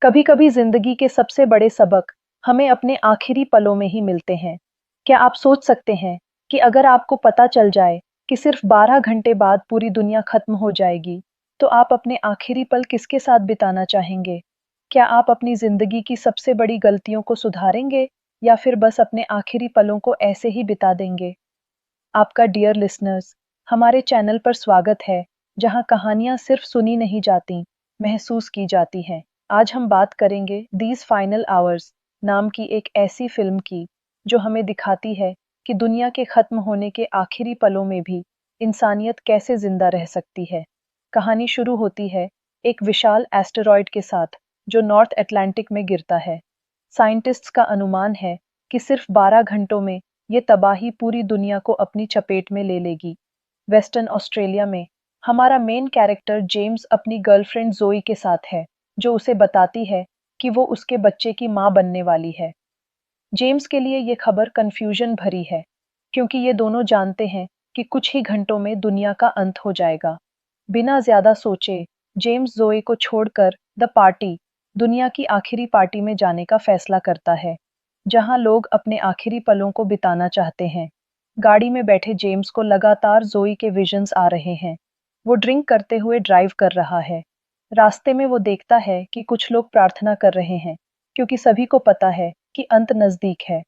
कभी कभी जिंदगी के सबसे बड़े सबक हमें अपने आखिरी पलों में ही मिलते हैं। क्या आप सोच सकते हैं कि अगर आपको पता चल जाए कि सिर्फ 12 घंटे बाद पूरी दुनिया खत्म हो जाएगी, तो आप अपने आखिरी पल किसके साथ बिताना चाहेंगे? क्या आप अपनी जिंदगी की सबसे बड़ी गलतियों को सुधारेंगे या फिर बस अपने आखिरी पलों को ऐसे ही बिता देंगे? आपका डियर लिसनर्स, हमारे चैनल पर स्वागत है, जहां कहानियां सिर्फ सुनी नहीं जाती, महसूस की जाती हैं। आज हम बात करेंगे दीज फाइनल आवर्स नाम की एक ऐसी फिल्म की, जो हमें दिखाती है कि दुनिया के खत्म होने के आखिरी पलों में भी इंसानियत कैसे जिंदा रह सकती है। कहानी शुरू होती है एक विशाल एस्टेरॉयड के साथ, जो नॉर्थ अटलांटिक में गिरता है। साइंटिस्ट्स का अनुमान है कि सिर्फ 12 घंटों में ये तबाही पूरी दुनिया को अपनी चपेट में ले लेगी। वेस्टर्न ऑस्ट्रेलिया में हमारा मेन कैरेक्टर जेम्स अपनी गर्लफ्रेंड जोई के साथ है, जो उसे बताती है कि वो उसके बच्चे की मां बनने वाली है। जेम्स के लिए ये खबर कंफ्यूजन भरी है, क्योंकि ये दोनों जानते हैं कि कुछ ही घंटों में दुनिया का अंत हो जाएगा। बिना ज्यादा सोचे जेम्स जोए को छोड़कर द पार्टी, दुनिया की आखिरी पार्टी में जाने का फैसला करता है, जहां लोग अपने आखिरी पलों को बिताना चाहते हैं। गाड़ी में बैठे जेम्स को लगातार जोई के विजन्स आ रहे हैं। वो ड्रिंक करते हुए ड्राइव कर रहा है। रास्ते में वो देखता है कि कुछ लोग प्रार्थना कर रहे हैं, क्योंकि सभी को पता है कि अंत नजदीक है।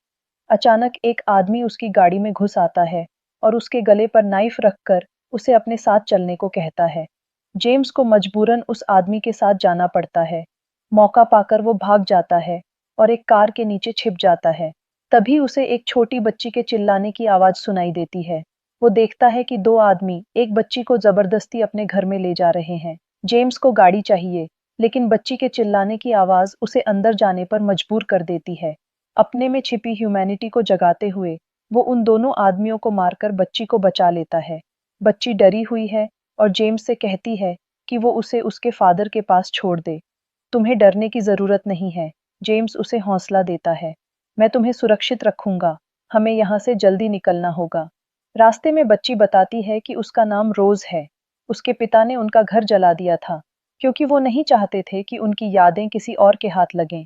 अचानक एक आदमी उसकी गाड़ी में घुस आता है और उसके गले पर नाइफ रखकर उसे अपने साथ चलने को कहता है। जेम्स को मजबूरन उस आदमी के साथ जाना पड़ता है। मौका पाकर वो भाग जाता है और एक कार के नीचे छिप जाता है। तभी उसे एक छोटी बच्ची के चिल्लाने की आवाज सुनाई देती है। वो देखता है कि दो आदमी एक बच्ची को जबरदस्ती अपने घर में ले जा रहे हैं। जेम्स को गाड़ी चाहिए, लेकिन बच्ची के चिल्लाने की आवाज उसे अंदर जाने पर मजबूर कर देती है। अपने में छिपी ह्यूमैनिटी को जगाते हुए वो उन दोनों आदमियों को मारकर बच्ची को बचा लेता है। बच्ची डरी हुई है और जेम्स से कहती है कि वो उसे उसके फादर के पास छोड़ दे। तुम्हें डरने की जरूरत नहीं है, जेम्स उसे हौसला देता है। मैं तुम्हें सुरक्षित रखूंगा, हमें यहाँ से जल्दी निकलना होगा। रास्ते में बच्ची बताती है कि उसका नाम रोज है। उसके पिता ने उनका घर जला दिया था, क्योंकि वो नहीं चाहते थे कि उनकी यादें किसी और के हाथ लगें।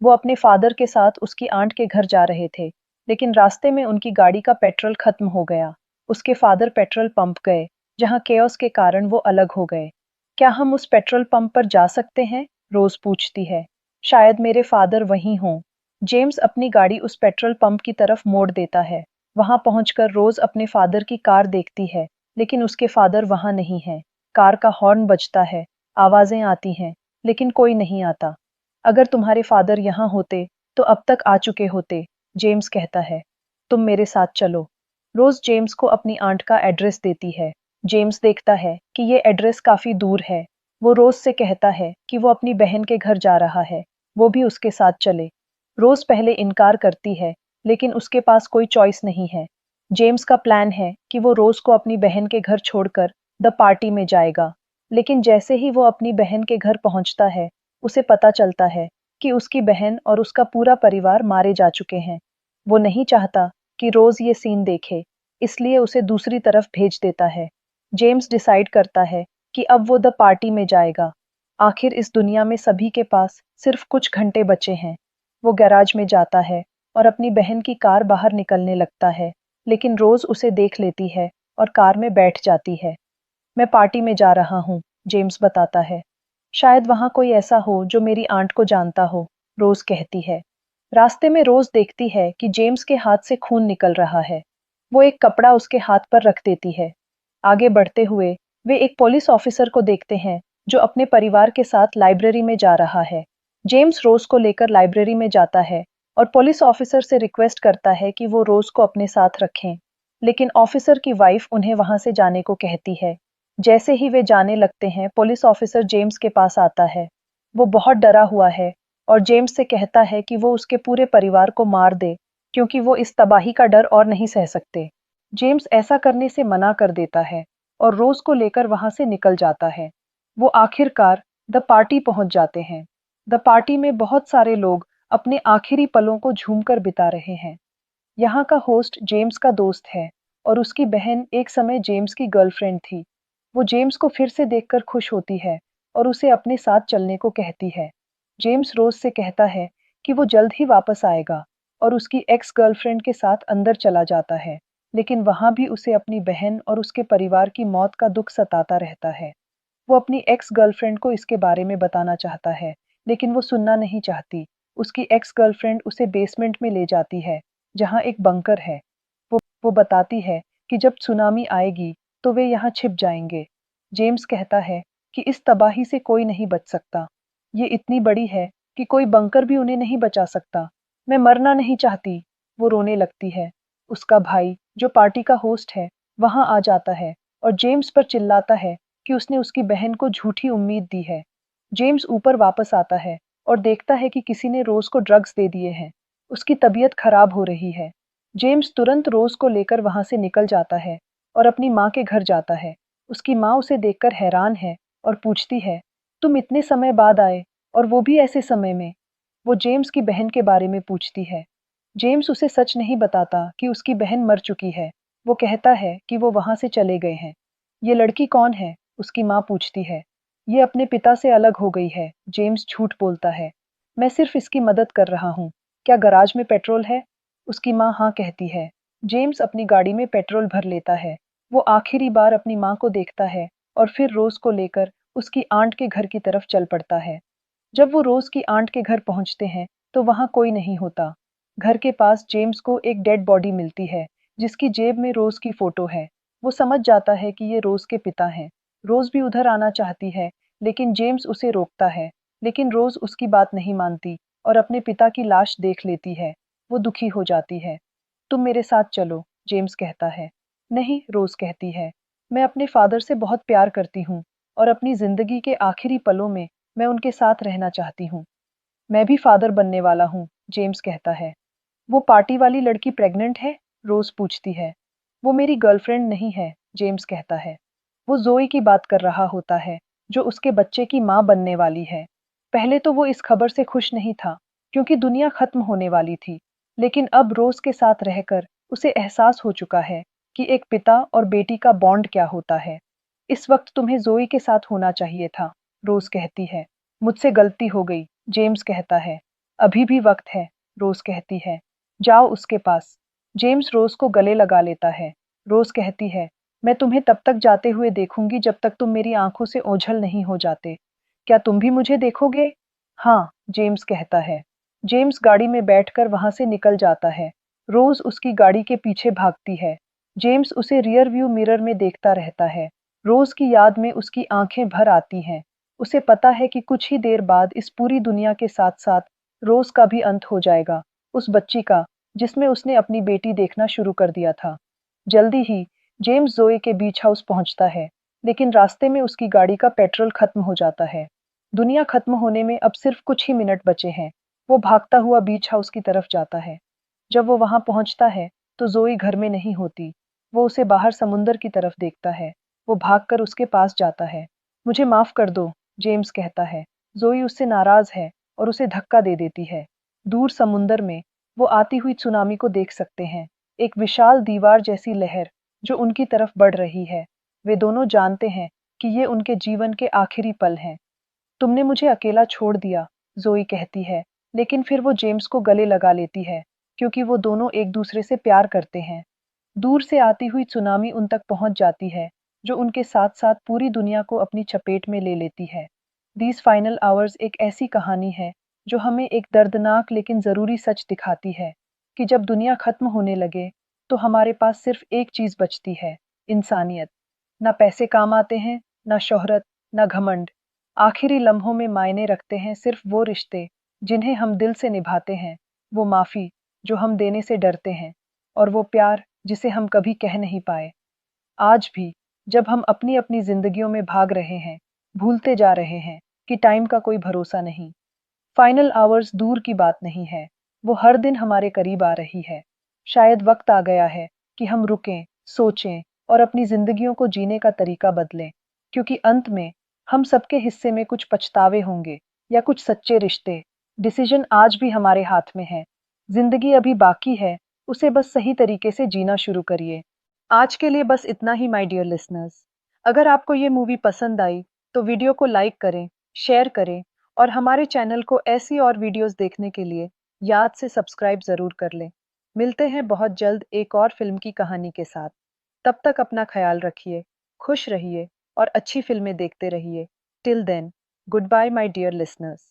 वो अपने फादर के साथ उसकी आंट के घर जा रहे थे, लेकिन रास्ते में उनकी गाड़ी का पेट्रोल खत्म हो गया। उसके फादर पेट्रोल पंप गए, जहां केओस के कारण वो अलग हो गए। क्या हम उस पेट्रोल पंप पर जा सकते हैं? रोज पूछती है। शायद मेरे फादर वहीं हों। जेम्स अपनी गाड़ी उस पेट्रोल पंप की तरफ मोड़ देता है। वहां पहुंचकर रोज अपने फादर की कार देखती है, लेकिन उसके फादर वहां नहीं हैं। कार का हॉर्न बजता है, आवाजें आती हैं, लेकिन कोई नहीं आता। अगर तुम्हारे फादर यहाँ होते, तो अब तक आ चुके होते, जेम्स कहता है। तुम मेरे साथ चलो। रोज जेम्स को अपनी आंट का एड्रेस देती है। जेम्स देखता है कि ये एड्रेस काफी दूर है। वो रोज से कहता है कि वो अपनी बहन के घर जा रहा है, वो भी उसके साथ चले। रोज पहले इनकार करती है, लेकिन उसके पास कोई चॉइस नहीं है। जेम्स का प्लान है कि वो रोज को अपनी बहन के घर छोड़कर द पार्टी में जाएगा, लेकिन जैसे ही वो अपनी बहन के घर पहुंचता है, उसे पता चलता है कि उसकी बहन और उसका पूरा परिवार मारे जा चुके हैं। वो नहीं चाहता कि रोज ये सीन देखे, इसलिए उसे दूसरी तरफ भेज देता है। जेम्स डिसाइड करता है कि अब वो द पार्टी में जाएगा। आखिर इस दुनिया में सभी के पास सिर्फ कुछ घंटे बचे हैं। वो गैराज में जाता है और अपनी बहन की कार बाहर निकलने लगता है, लेकिन रोज उसे देख लेती है और कार में बैठ जाती है। मैं पार्टी में जा रहा हूँ, जेम्स बताता है। शायद वहां कोई ऐसा हो जो मेरी आंट को जानता हो, रोज कहती है। रास्ते में रोज देखती है कि जेम्स के हाथ से खून निकल रहा है। वो एक कपड़ा उसके हाथ पर रख देती है। आगे बढ़ते हुए वे एक पुलिस ऑफिसर को देखते हैं, जो अपने परिवार के साथ लाइब्रेरी में जा रहा है। जेम्स रोज को लेकर लाइब्रेरी में जाता है और पुलिस ऑफिसर से रिक्वेस्ट करता है कि वो रोज को अपने साथ रखें, लेकिन ऑफिसर की वाइफ उन्हें वहां से जाने को कहती है। जैसे ही वे जाने लगते हैं, पुलिस ऑफिसर जेम्स के पास आता है। वो बहुत डरा हुआ है और जेम्स से कहता है कि वो उसके पूरे परिवार को मार दे, क्योंकि वो इस तबाही का डर और नहीं सह सकते। जेम्स ऐसा करने से मना कर देता है और रोज को लेकर वहां से निकल जाता है। वो आखिरकार द पार्टी पहुंच जाते हैं। द पार्टी में बहुत सारे लोग अपने आखिरी पलों को झूमकर बिता रहे हैं। यहाँ का होस्ट जेम्स का दोस्त है और उसकी बहन एक समय जेम्स की गर्लफ्रेंड थी। वो जेम्स को फिर से देखकर खुश होती है और उसे अपने साथ चलने को कहती है। जेम्स रोज से कहता है कि वो जल्द ही वापस आएगा और उसकी एक्स गर्लफ्रेंड के साथ अंदर चला जाता है, लेकिन वहां भी उसे अपनी बहन और उसके परिवार की मौत का दुख सताता रहता है। वो अपनी एक्स गर्लफ्रेंड को इसके बारे में बताना चाहता है, लेकिन वो सुनना नहीं चाहती। उसकी एक्स गर्लफ्रेंड उसे बेसमेंट में ले जाती है, जहाँ एक बंकर है। वो बताती है कि जब सुनामी आएगी, तो वे यहाँ छिप जाएंगे। जेम्स कहता है कि इस तबाही से कोई नहीं बच सकता। ये इतनी बड़ी है कि कोई बंकर भी उन्हें नहीं बचा सकता। मैं मरना नहीं चाहती, वो रोने लगती है। उसका भाई, जो पार्टी का होस्ट है, वहां आ जाता है और जेम्स पर चिल्लाता है कि उसने उसकी बहन को झूठी उम्मीद दी है। जेम्स ऊपर वापस आता है और देखता है कि किसी ने रोज को ड्रग्स दे दिए हैं। उसकी तबीयत खराब हो रही है। जेम्स तुरंत रोज को लेकर वहां से निकल जाता है और अपनी माँ के घर जाता है। उसकी माँ उसे देखकर हैरान है और पूछती है, तुम इतने समय बाद आए, और वो भी ऐसे समय में। वो जेम्स की बहन के बारे में पूछती है। जेम्स उसे सच नहीं बताता कि उसकी बहन मर चुकी है। वो कहता है कि वो वहां से चले गए हैं। ये लड़की कौन है? उसकी माँ पूछती है। ये अपने पिता से अलग हो गई है, जेम्स झूठ बोलता है। मैं सिर्फ इसकी मदद कर रहा हूँ। क्या गराज में पेट्रोल है? उसकी माँ हाँ कहती है। जेम्स अपनी गाड़ी में पेट्रोल भर लेता है। वो आखिरी बार अपनी माँ को देखता है और फिर रोज को लेकर उसकी आंट के घर की तरफ चल पड़ता है। जब वो रोज की आंट के घर पहुंचते हैं, तो वहां कोई नहीं होता। घर के पास जेम्स को एक डेड बॉडी मिलती है, जिसकी जेब में रोज की फोटो है। वो समझ जाता है कि ये रोज के पिता हैं। रोज भी उधर आना चाहती है, लेकिन जेम्स उसे रोकता है। लेकिन रोज उसकी बात नहीं मानती और अपने पिता की लाश देख लेती है। वो दुखी हो जाती है। तुम मेरे साथ चलो, जेम्स कहता है। नहीं, रोज कहती है। मैं अपने फादर से बहुत प्यार करती हूँ और अपनी जिंदगी के आखिरी पलों में मैं उनके साथ रहना चाहती हूँ। मैं भी फादर बनने वाला हूँ, जेम्स कहता है। वो पार्टी वाली लड़की प्रेग्नेंट है? रोज पूछती है। वो मेरी गर्लफ्रेंड नहीं है, जेम्स कहता है। वो जोई की बात कर रहा होता है, जो उसके बच्चे की माँ बनने वाली है। पहले तो वो इस खबर से खुश नहीं था, क्योंकि दुनिया खत्म होने वाली थी। लेकिन अब रोज के साथ रहकर उसे एहसास हो चुका है कि एक पिता और बेटी का बॉन्ड क्या होता है। इस वक्त तुम्हें जोई के साथ होना चाहिए था, रोज कहती है। मुझसे गलती हो गई, जेम्स कहता है। अभी भी वक्त है, रोज कहती है। जाओ उसके पास। जेम्स रोज को गले लगा लेता है। रोज कहती है, मैं तुम्हें तब तक जाते हुए देखूंगी जब तक तुम मेरी आंखों से ओझल नहीं हो जाते। क्या तुम भी मुझे देखोगे? हाँ, जेम्स कहता है। जेम्स गाड़ी में बैठकर वहां से निकल जाता है। रोज उसकी गाड़ी के पीछे भागती है। जेम्स उसे रियर व्यू मिरर में देखता रहता है। रोज की याद में उसकी आंखें भर आती हैं। उसे पता है कि कुछ ही देर बाद इस पूरी दुनिया के साथ साथ रोज का भी अंत हो जाएगा, उस बच्ची का, जिसमें उसने अपनी बेटी देखना शुरू कर दिया था। जल्दी ही जेम्स जोए के बीच हाउस पहुंचता है, लेकिन रास्ते में उसकी गाड़ी का पेट्रोल खत्म हो जाता है। दुनिया खत्म होने में अब सिर्फ कुछ ही मिनट बचे हैं। वो भागता हुआ बीच हाउस की तरफ जाता है। जब वो वहां पहुंचता है, तो जोई घर में नहीं होती। वो उसे बाहर समुंदर की तरफ देखता है। वो भागकर उसके पास जाता है। मुझे माफ कर दो, जेम्स कहता है। जोई उससे नाराज है और उसे धक्का दे देती है। दूर समुंदर में वो आती हुई सुनामी को देख सकते हैं, एक विशाल दीवार जैसी लहर जो उनकी तरफ बढ़ रही है। वे दोनों जानते हैं कि ये उनके जीवन के आखिरी पल हैं। तुमने मुझे अकेला छोड़ दिया, जोई कहती है, लेकिन फिर वो जेम्स को गले लगा लेती है, क्योंकि वो दोनों एक दूसरे से प्यार करते हैं। दूर से आती हुई सुनामी उन तक पहुंच जाती है, जो उनके साथ साथ पूरी दुनिया को अपनी चपेट में ले लेती है। दीज फाइनल आवर्स एक ऐसी कहानी है जो हमें एक दर्दनाक लेकिन जरूरी सच दिखाती है कि जब दुनिया खत्म होने लगे, तो हमारे पास सिर्फ एक चीज बचती है, इंसानियत। ना पैसे काम आते हैं, ना शोहरत, ना घमंड। आखिरी लम्हों में मायने रखते हैं सिर्फ वो रिश्ते जिन्हें हम दिल से निभाते हैं, वो माफी जो हम देने से डरते हैं, और वो प्यार जिसे हम कभी कह नहीं पाए। आज भी, जब हम अपनी अपनी जिंदगियों में भाग रहे हैं, भूलते जा रहे हैं कि टाइम का कोई भरोसा नहीं। फाइनल आवर्स दूर की बात नहीं है, वो हर दिन हमारे करीब आ रही है। शायद वक्त आ गया है कि हम रुकें, सोचें और अपनी जिंदगियों को जीने का तरीका बदलें, क्योंकि अंत में हम सबके हिस्से में कुछ पछतावे होंगे या कुछ सच्चे रिश्ते। डिसीजन आज भी हमारे हाथ में है। जिंदगी अभी बाकी है, उसे बस सही तरीके से जीना शुरू करिए। आज के लिए बस इतना ही, माय डियर लिसनर्स। अगर आपको ये मूवी पसंद आई, तो वीडियो को लाइक करें, शेयर करें और हमारे चैनल को ऐसी और वीडियोस देखने के लिए याद से सब्सक्राइब ज़रूर कर लें। मिलते हैं बहुत जल्द एक और फिल्म की कहानी के साथ। तब तक अपना ख्याल रखिए, खुश रहिए और अच्छी फिल्में देखते रहिए। Till then, goodbye my dear listeners.